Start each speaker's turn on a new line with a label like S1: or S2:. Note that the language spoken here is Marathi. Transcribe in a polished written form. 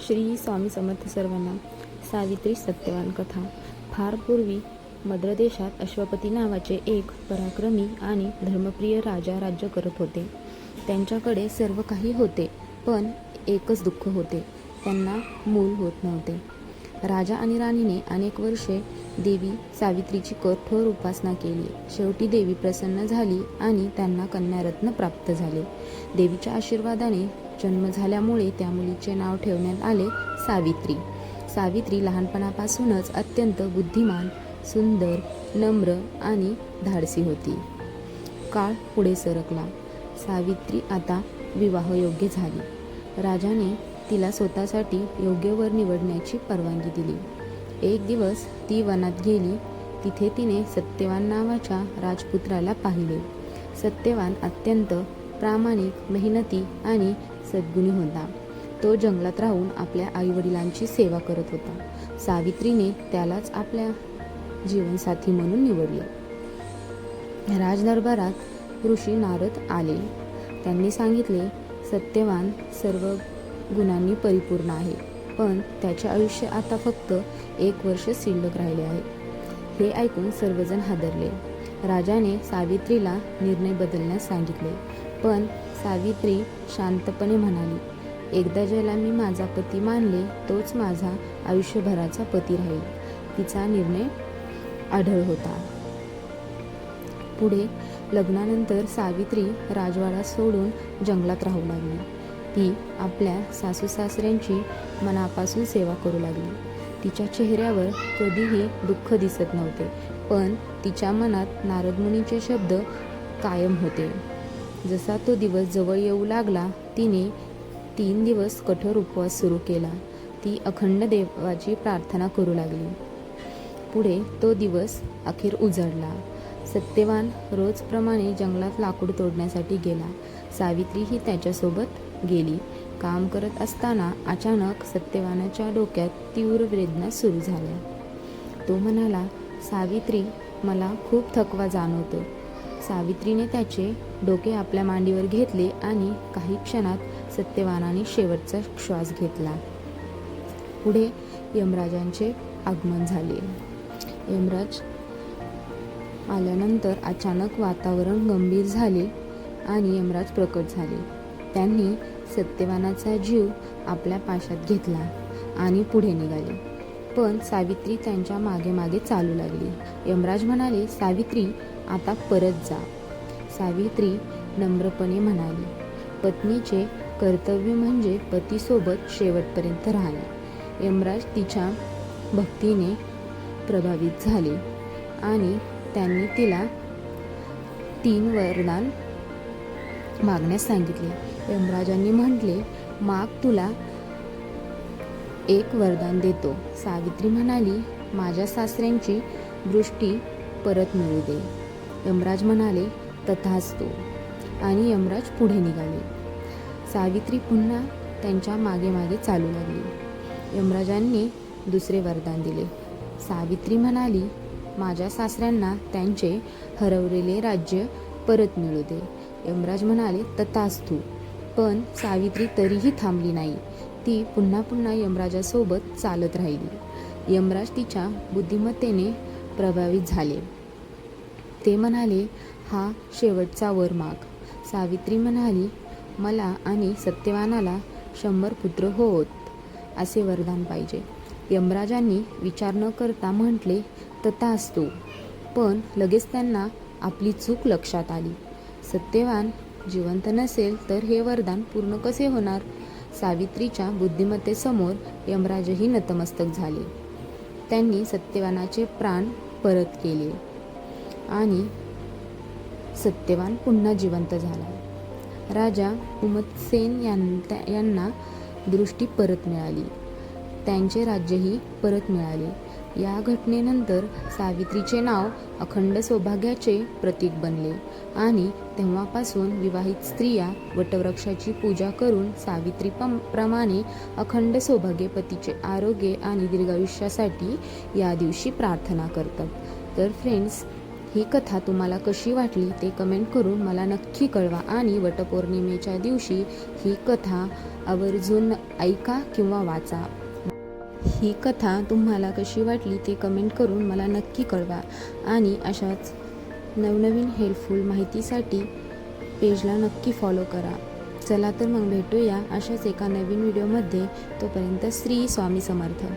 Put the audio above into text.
S1: श्री स्वामी समर्थ सर्वांना. सावित्री सत्यवान कथा. फार पूर्वी मद्र देशात अश्वपती नावाचे एक पराक्रमी आणि धर्मप्रिय राजा राज्य करत होते. त्यांच्याकडे सर्व काही होते, पण एकच दुःख होते, त्यांना मूल होत नव्हते. राजा आणि राणीने अनेक वर्षे देवी सावित्रीची कठोर उपासना केली. शेवटी देवी प्रसन्न झाली आणि त्यांना कन्यारत्न प्राप्त झाले. देवीच्या आशीर्वादाने जन्म झाल्यामुळे त्या मुलीचे नाव ठेवण्यात आले सावित्री. सावित्री लहानपणापासूनच अत्यंत बुद्धिमान, सुंदर, नम्र आणि धाडसी होती. काळ पुढे सरकला. सावित्री आता विवाहयोग्य झाली. राजाने तिला स्वतःसाठी योग्य वर निवडण्याची परवानगी दिली. एक दिवस ती वनात गेली. तिथे तिने सत्यवान नावाच्या राजपुत्राला पाहिले. सत्यवान अत्यंत प्रामाणिक, मेहनती आणि सद्गुणी होता. तो जंगलात राहून आपल्या आईवडिलांची सेवा करत होता. सावित्रीने त्यालाच आपल्या जीवनसाथी म्हणून निवडले. राजदरबारात ऋषी नारद आले. त्यांनी सांगितले, सत्यवान सर्व गुणांनी परिपूर्ण आहे, पण त्याचे आयुष्य आता फक्त 1 वर्ष शिल्लक राहिले आहे. हे ऐकून सर्वजण हादरले. राजाने सावित्रीला निर्णय बदलण्यास सांगितले, पण सावित्री शांतपणे म्हणाली, एकदा ज्याला मी माझा पती मानले तोच माझा आयुष्यभराचा पती राहील. तिचा निर्णय अढळ होता. पुढे लग्नानंतर सावित्री राजवाडा सोडून जंगलात राहू लागली. ती आपल्या सासू-सासऱ्यांची मनापासून सेवा करू लागली. तिच्या चेहऱ्यावर कधीही दुःख दिसत नव्हते, पण तिच्या मनात नारदमुनीचे शब्द कायम होते. जसा तो दिवस जवळ येऊ लागला, तिने 3 दिवस कठोर उपवास सुरू केला. ती अखंड देवाची प्रार्थना करू लागली. पुढे तो दिवस अखेर उजाडला. सत्यवान रोजप्रमाणे जंगलात लाकूड तोडण्यासाठी गेला. सावित्रीही त्याच्यासोबत गेली. काम करत असताना अचानक सत्यवानाच्या डोक्यात तीव्र वेदना सुरू झाल्या. तो म्हणाला, सावित्री, मला खूप थकवा जाणवतो. सावित्रीने त्याचे डोके आपल्या मांडीवर घेतले आणि काही क्षणात सत्यवानाने शेवटचा श्वास घेतला. पुढे यमराजांचे आगमन झाले. यमराज आल्यानंतर अचानक वातावरण गंभीर झाले आणि यमराज प्रकट झाले. त्यांनी सत्यवानाचा जीव आपल्या पाशात घेतला आणि पुढे निघाले, पण सावित्री त्यांच्या मागे मागे चालू लागली. यमराज म्हणाले, सावित्री, आता परत जा. सावित्री नम्रपणे म्हणाली, पत्नीचे कर्तव्य म्हणजे पतीसोबत शेवटपर्यंत राहणे. यमराज तिच्या भक्तीने प्रभावित झाले आणि त्यांनी तिला 3 वरदान मागण्यास सांगितले. यमराजांनी म्हटले, माग, तुला 1 वरदान देतो. सावित्री म्हणाली, माझ्या सासऱ्यांची दृष्टी परत मिळू दे. यमराज म्हणाले, तथास्तु. आणि यमराज पुढे निघाले. सावित्री पुन्हा त्यांच्या मागे मागे चालू लागली. यमराजांनी 2रे वरदान दिले. सावित्री म्हणाली, माझ्या सासऱ्यांना त्यांचे हरवलेले राज्य परत मिळू दे. यमराज म्हणाले, तथास्तु. पण सावित्री तरीही थांबली नाही. ती पुन्हा पुन्हा यमराजासोबत चालत राहिली. यमराज तिच्या बुद्धिमत्तेने प्रभावित झाले. ते म्हणाले, हा शेवटचा वर माग. सावित्री म्हणाली, मला आणि सत्यवानाला 100 पुत्र होत असे वरदान पाहिजे. यमराजांनी विचार न करता म्हटले, तथास्तु. पण लगेच त्यांना आपली चूक लक्षात आली. सत्यवान जिवंत नसेल तर हे वरदान पूर्ण कसे होणार? सावित्रीच्या बुद्धिमत्तेसमोर यमराजही नतमस्तक झाले. त्यांनी सत्यवानाचे प्राण परत केले आणि सत्यवान पुन्हा जिवंत झाला. राजा उमतसेन यांना दृष्टी परत मिळाली. त्यांचे राज्यही परत मिळाले. या घटनेनंतर सावित्रीचे नाव अखंड सौभाग्याचे प्रतीक बनले आणि तेव्हापासून विवाहित स्त्रिया वटवृक्षाची पूजा करून सावित्रीप्रमाणे अखंड सौभाग्य, पतीचे आरोग्य आणि दीर्घायुष्यासाठी या दिवशी प्रार्थना करतात. तर फ्रेंड्स, ही कथा तुम्हाला कशी वाटली ते कमेंट करून मला नक्की कळवा आणि वटपौर्णिमेच्या दिवशी ही कथा आवर्जून ऐका किंवा वाचा. ही कथा तुम्हाला कशी वाटली ते कमेंट करून मला नक्की कळवा आणि अशाच नवनवीन हेल्पफुल माहितीसाठी पेजला नक्की फॉलो करा. चला तर मग भेटूया अशाच एका नवीन व्हिडिओमध्ये. तोपर्यंत श्री स्वामी समर्थ.